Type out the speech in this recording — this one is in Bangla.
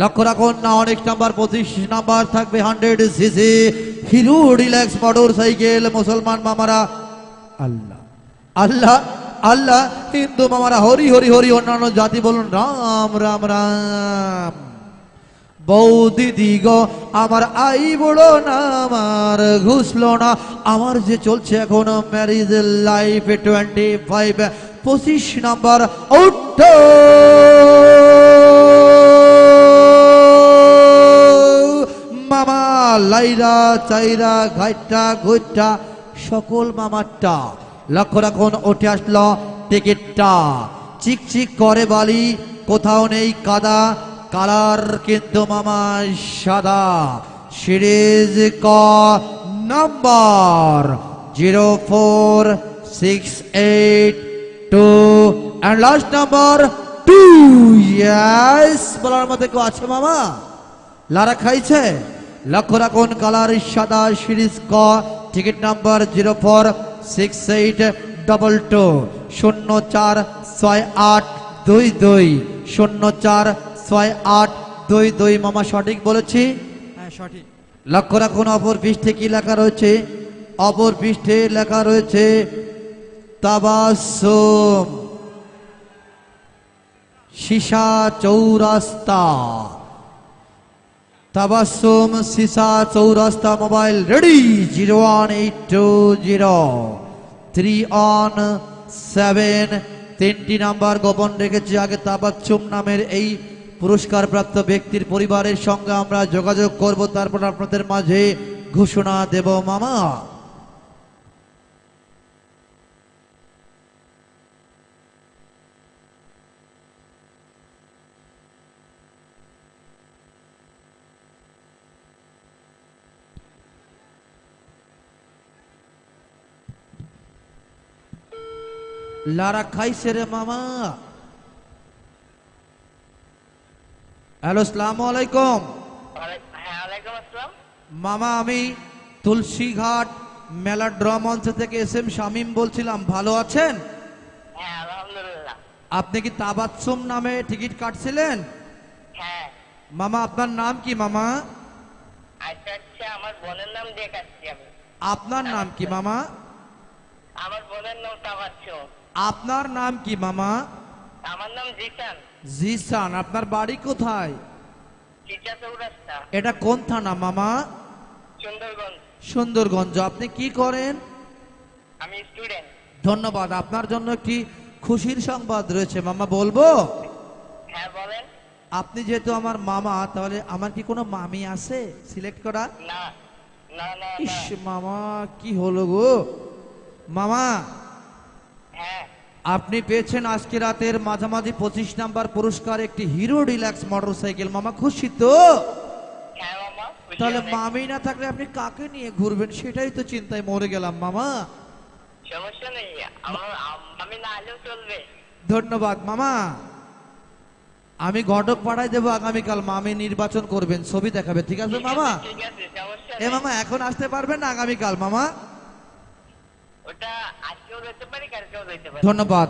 লক্ষ্য রাখুন না, অনেক নাম্বার 25 নাম্বার থাকবে 100 CC hero deluxe motor cycle. মুসলমান মামারা আল্লাহ আল্লাহ আল্লাহ, হিন্দু মামারা হরি হরি হরি, অন্যান্য জাতি বলুন রাম রাম রাম। বৌদি দিগ আমার আই বড় না, আমার ঘুষলো না, আমার যে চলছে এখন ম্যারিজ লাইফ 25 নাম্বার আউট। মামা লাইরা চাইরা ঘাইটা ঘুইটা সকল মামারটা। লক্ষ্য রাখুন, উঠে আসলো টিকিটটা, চিকচিক করে বালি, কোথাও নেই কাদা, কালার কিন্তু মামা সাদা। সিরিজ ক number 04682 and last number 2। Yes, বলার মধ্যে কেউ আছে মামা? লারা খাইছে? লক্ষ্য রাখুন, কালার সাদা, সিরিজ ক, টিকিট নাম্বার 04682 046822 046822। মামা সঠিক বলেছি? হ্যাঁ সঠিক। লক্ষ্য রাখুন, অপর পৃষ্ঠে কি লেখা রয়েছে? অপর পৃষ্ঠে লেখা রয়েছে তাবাসসুম সীসা চৌরাস্তা। তাবাসসুম সীসা চৌরাস্তা। Mobile ready 018203117। তিনটি নাম্বার গোপন রেখেছি। আগে তাবাসসুম নামের এই পুরস্কার প্রাপ্ত ব্যক্তির পরিবারের সঙ্গে আমরা যোগাযোগ করব, তারপর আপনাদের মাঝে ঘোষণা দেব মামা। লারা খাইছে রে মামা। হ্যালো, আসসালামু আলাইকুম। মামা, আমি তুলসীঘাট মেলা ড্র মঞ্চ থেকে SM শামীম বলছিলাম। ভালো আছেন? হ্যাঁ আলহামদুলিল্লাহ। আপনি কি তাবাসসুম নামে টিকিট কাটছিলেন? হ্যাঁ। মামা, আপনার নাম কি মামা? আচ্ছা আচ্ছা, আমার বোনের নাম দিয়ে কাটছি আমি। আপনার নাম কি মামা? আমার বোনের নাম তাবাসসুম। আপনার নাম কি মামা? আমার নাম জিসান। জিসান। আপনার বাড়ি কোথায়? চিচা চৌরাস্তা, এটা কোন থানা মামা? সুন্দরগঞ্জ। সুন্দরগঞ্জ। আপনি কি করেন? আমি স্টুডেন্ট। ধন্যবাদ। আপনার জন্য একটি খুশির সংবাদ রয়েছে মামা, বলবো? হ্যাঁ বলেন। আপনি যেহেতু আমার মামা, তাহলে আমার কি কোনো মামি আছে সিলেক্ট করা? না না না ইস না। মামা, কি হলো গো মামা? হ্যাঁ। আপনি পেয়েছেন আজকে রাতের মাঝামাঝি 25 নাম্বার পুরস্কার, একটি হিরো ডিলাক্স মোটরসাইকেল। মামা খুশি তো? হ্যাঁ মামা, খুশি তাহলে অনেক। মামি না থাকলে আপনি কাকে নিয়ে ঘুরবেন, সেটাই তো চিন্তায় মরে গেলাম মামা। সমস্যা নেই, আমি না আলেও চলবে। ধন্যবাদ মামা। আমি ঘটক পাঠাই দেবো আগামীকাল, মামি নির্বাচন করবেন, ছবি দেখাবে, ঠিক আছে মামা? ঠিক আছে, সমস্যা এ নেই। মামা, এখন আসতে পারবেন না আগামীকাল মামা? ওটা আজকেও যেতে পারি, কালকেও যেতে পারি। ধন্যবাদ।